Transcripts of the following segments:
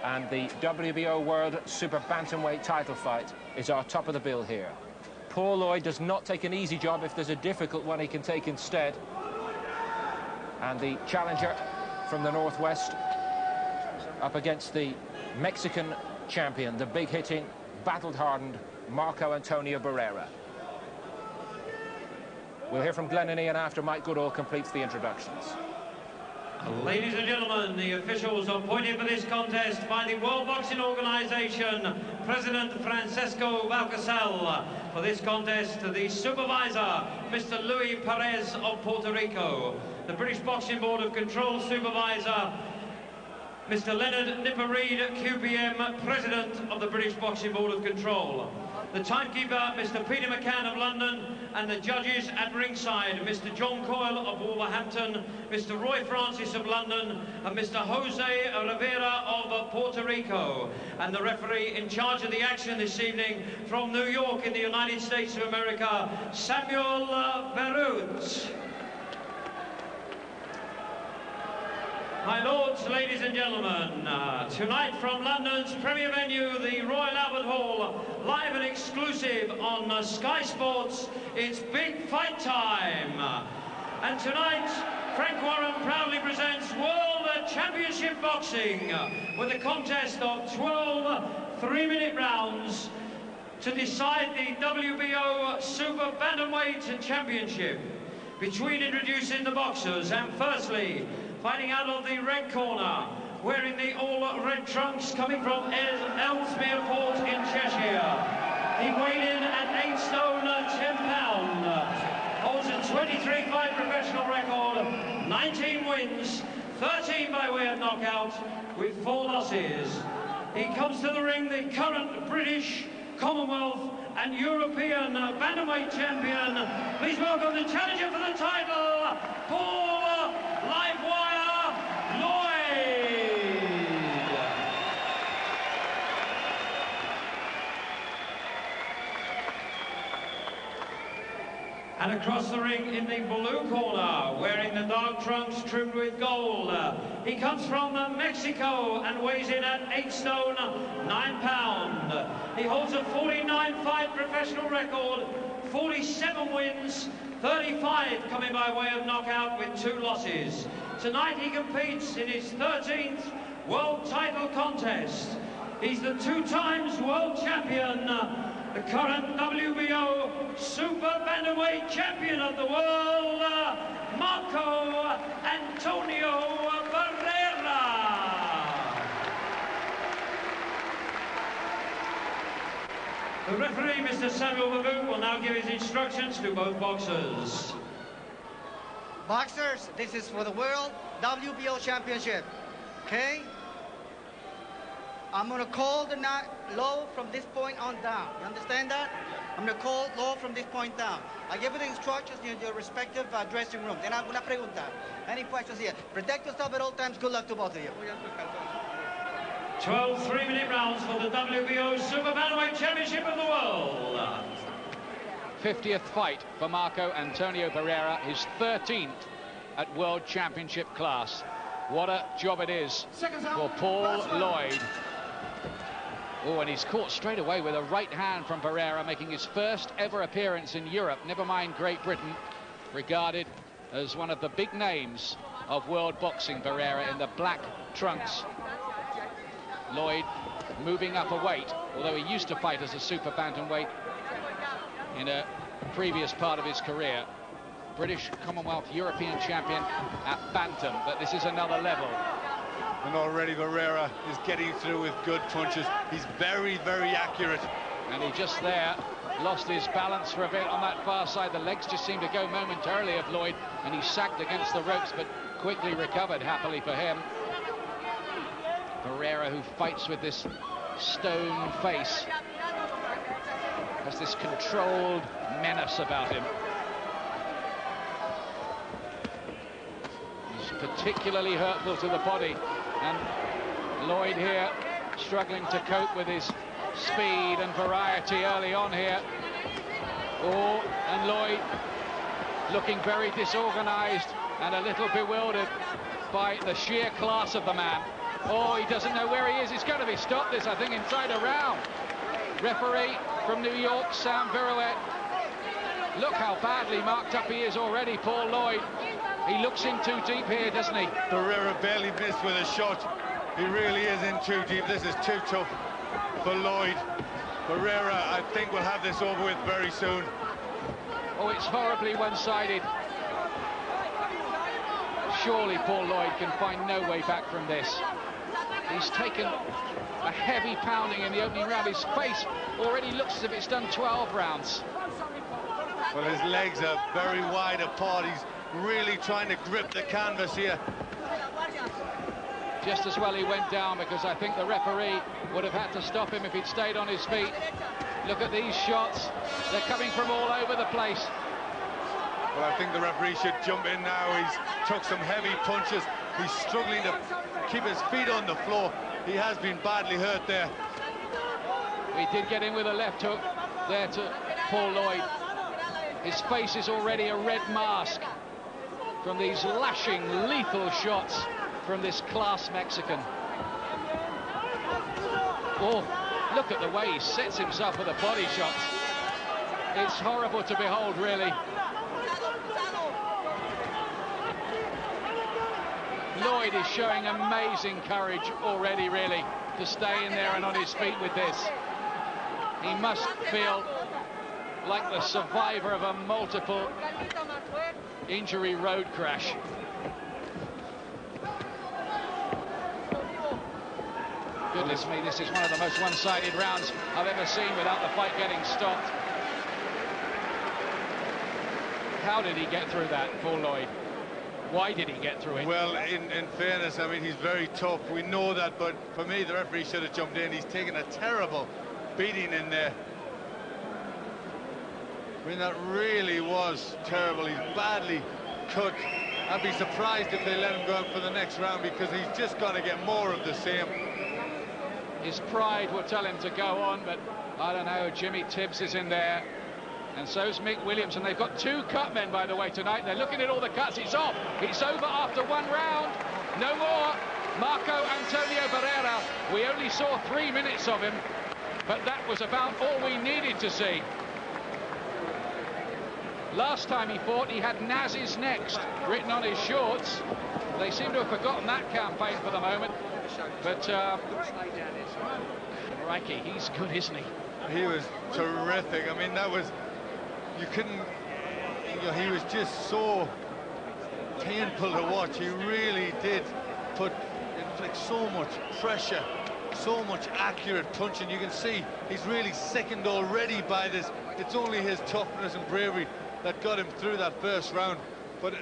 And the WBO World Super Bantamweight title fight is our top of the bill here. Paul Lloyd does not take an easy job. If there's a difficult one, he can take instead. And the challenger from the Northwest up against the Mexican champion, the big-hitting, battle-hardened Marco Antonio Barrera. We'll hear from Glenn and Ian after Mike Goodall completes the introductions. Ladies and gentlemen, the officials appointed for this contest by the World Boxing Organization, President Francesco Valcasel. For this contest, the supervisor, Mr. Luis Perez of Puerto Rico. The British Boxing Board of Control supervisor, Mr. Leonard Nipper-Reid, QPM, President of the British Boxing Board of Control. The timekeeper, Mr. Peter McCann of London, and the judges at ringside, Mr. John Coyle of Wolverhampton, Mr. Roy Francis of London, and Mr. Jose Rivera of Puerto Rico. And the referee in charge of the action this evening from New York in the United States of America, Samuel Viruet. My lords, ladies and gentlemen, tonight from London's premier venue, the Royal Albert Hall, live and exclusive on Sky Sports, it's big fight time. And tonight, Frank Warren proudly presents World Championship Boxing with a contest of 12 3-minute rounds to decide the WBO Super Bantamweight Championship. Between introducing the boxers, and firstly, fighting out of the red corner, wearing the all-red trunks, coming from Ellesmere Port in Cheshire. He weighed in at 8 stone, 10 pound. Holds a 23-fight professional record, 19 wins, 13 by way of knockout, with 4 losses. He comes to the ring, the current British, Commonwealth and European Bantamweight champion. Please welcome the challenger for the title, Paul Livewire Lloyd. And across the ring in the blue corner, wearing the dark trunks trimmed with gold, he comes from Mexico and weighs in at 8 stone, 9 pound. He holds a 49-fight professional record, 47 wins, 35 coming by way of knockout with 2 losses. Tonight he competes in his 13th world title contest. He's the 2 times world champion, the current WBO Super Bantamweight champion of the world, Marco Antonio Barrera. The referee, Mr. Samuel Viruet, will now give his instructions to both boxers. Boxers, this is for the World WBO Championship, okay? I'm gonna call the low from this point on down. You understand that? I'm gonna call low from this point down. I give you the instructions in your respective dressing room. Then I'm gonna pregunta. Any questions here? Protect yourself at all times. Good luck to both of you. 12 3-minute rounds for the WBO Super Bantamweight Championship of the world. 50th fight for Marco Antonio Barrera, his 13th at World Championship class. What a job it is for Paul Lloyd. Oh, and he's caught straight away with a right hand from Barrera, making his first ever appearance in Europe, never mind Great Britain. Regarded as one of the big names of world boxing, Barrera, in the black trunks. Lloyd moving up a weight, although he used to fight as a super bantamweight in a previous part of his career. British, Commonwealth, European champion at bantam, but this is another level. And already Barrera is getting through with good punches. He's very, very accurate. And he just there lost his balance for a bit on that far side. The legs just seemed to go momentarily of Lloyd, and he sagged against the ropes, but quickly recovered, happily for him. Barrera, who fights with this stone face, has this controlled menace about him. He's particularly hurtful to the body, and Lloyd here struggling to cope with his speed and variety early on here. Oh, and Lloyd looking very disorganized and a little bewildered by the sheer class of the man. Oh, he doesn't know where he is. He's going to be stopped this, I think, inside a round. Referee from New York, Sam Viruet. Look how badly marked up he is already, Paul Lloyd. He looks in too deep here, doesn't he? Barrera barely missed with a shot. He really is in too deep. This is too tough for Lloyd. Barrera, I think, will have this over with very soon. Oh, it's horribly one-sided. Surely Paul Lloyd can find no way back from this. He's taken a heavy pounding in the opening round. His face already looks as if it's done 12 rounds. Well, his legs are very wide apart. He's really trying to grip the canvas here. Just as well he went down, because I think the referee would have had to stop him if he'd stayed on his feet. Look at these shots. They're coming from all over the place. Well, I think the referee should jump in now. He's took some heavy punches. He's struggling to keep his feet on the floor. He has been badly hurt there. He did get in with a left hook there to Paul Lloyd. His face is already a red mask from these lashing, lethal shots from this class Mexican. Oh, look at the way he sets himself with the body shots. It's horrible to behold, really. Lloyd is showing amazing courage already, really, to stay in there and on his feet with this. He must feel like the survivor of a multiple injury road crash. Goodness me, this is one of the most one-sided rounds I've ever seen without the fight getting stopped. How did he get through that, Paul Lloyd? Why did he get through it? Well, in fairness, I mean, he's very tough. We know that, but for me, the referee should have jumped in. He's taken a terrible beating in there. I mean, that really was terrible. He's badly cut. I'd be surprised if they let him go out for the next round, because he's just going to get more of the same. His pride will tell him to go on, but I don't know. Jimmy Tibbs is in there, and so's Mick Williams, and they've got two cut men, by the way, tonight. They're looking at all the cuts. It's off. It's over after one round. No more. Marco Antonio Barrera. We only saw 3 minutes of him, but that was about all we needed to see. Last time he fought, he had Naz's Next written on his shorts. They seem to have forgotten that campaign for the moment. But, crikey, he's good, isn't he? He was terrific. I mean, that was... You couldn't... You know, he was just so painful to watch. He really did inflict so much pressure, so much accurate punching. You can see he's really sickened already by this. It's only his toughness and bravery that got him through that first round. But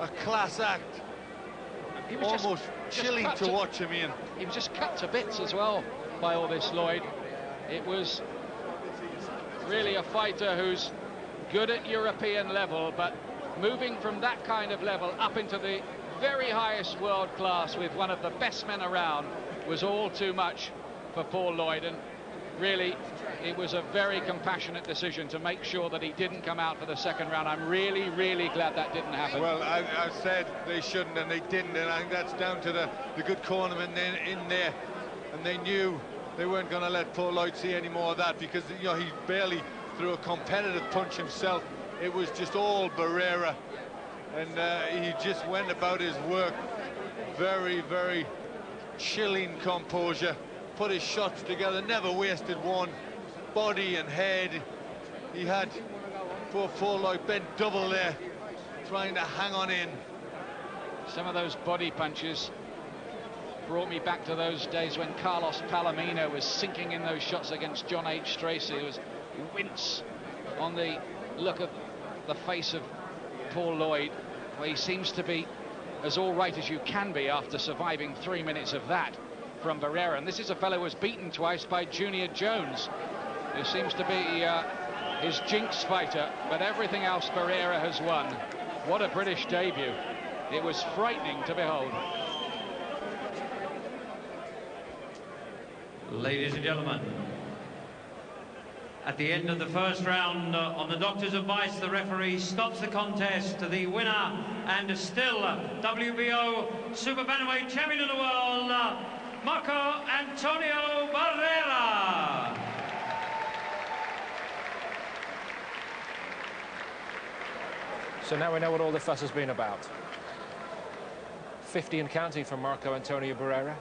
a class act. He was almost chilling to watch him, Ian. He was just cut to bits as well by all this, Lloyd. It was really a fighter who's good at European level, but moving from that kind of level up into the very highest world class with one of the best men around was all too much for Paul Lloyd. And really, it was a very compassionate decision to make sure that he didn't come out for the second round. I'm really, really glad that didn't happen. Well, I said they shouldn't, and they didn't, and I think that's down to the good cornermen in there, and they knew they weren't going to let Paul Lloyd see any more of that, because, you know, he barely threw a competitive punch himself. It was just all Barrera, and he just went about his work. Very, very chilling composure. Put his shots together, never wasted one. Body and head. He had poor Paul Lloyd bent double there, trying to hang on in. Some of those body punches brought me back to those days when Carlos Palomino was sinking in those shots against John H. Stracey. There was wince on the look of the face of Paul Lloyd, where he seems to be as all right as you can be after surviving 3 minutes of that from Barrera. And this is a fellow who was beaten twice by Junior Jones, who seems to be his jinx fighter, but everything else Barrera has won. What a British debut. It was frightening to behold. Ladies and gentlemen, At the end of the first round, on the doctor's advice, the referee stops the contest. The winner and still WBO Super Bantamweight Champion of the World, Marco Antonio Barrera. So now we know what all the fuss has been about. 50 and counting from Marco Antonio Barrera.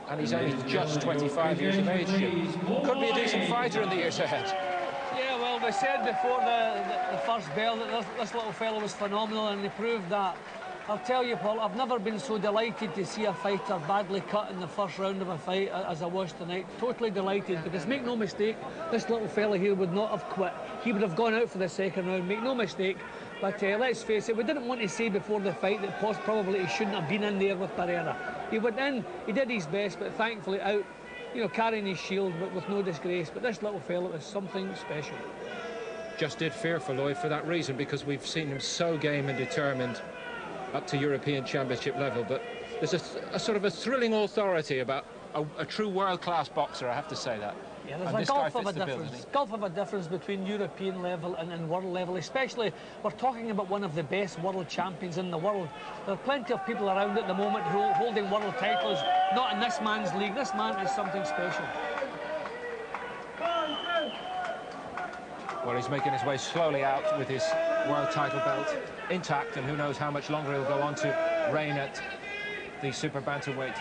And he's only just 25 years of age. Could be a decent fighter in the years ahead. Yeah, well, we said before the first bell that this little fellow was phenomenal, and he proved that. I'll tell you, Paul, I've never been so delighted to see a fighter badly cut in the first round of a fight as I was tonight. Totally delighted, because make no mistake, this little fella here would not have quit. He would have gone out for the second round, make no mistake. But let's face it, we didn't want to say before the fight that probably he shouldn't have been in there with Barrera. He went in, he did his best, but thankfully out, you know, carrying his shield, but with no disgrace. But this little fella was something special. Just did fear for Lloyd for that reason, because we've seen him so game and determined up to European Championship level, but there's a sort of a thrilling authority about a true world-class boxer, I have to say that. Yeah, there's a gulf of a difference between European level and world level, especially we're talking about one of the best world champions in the world. There are plenty of people around at the moment who are holding world titles, not in this man's league. This man is something special. Well, he's making his way slowly out with his world title belt intact, and who knows how much longer he'll go on to reign at the Super Bantamweight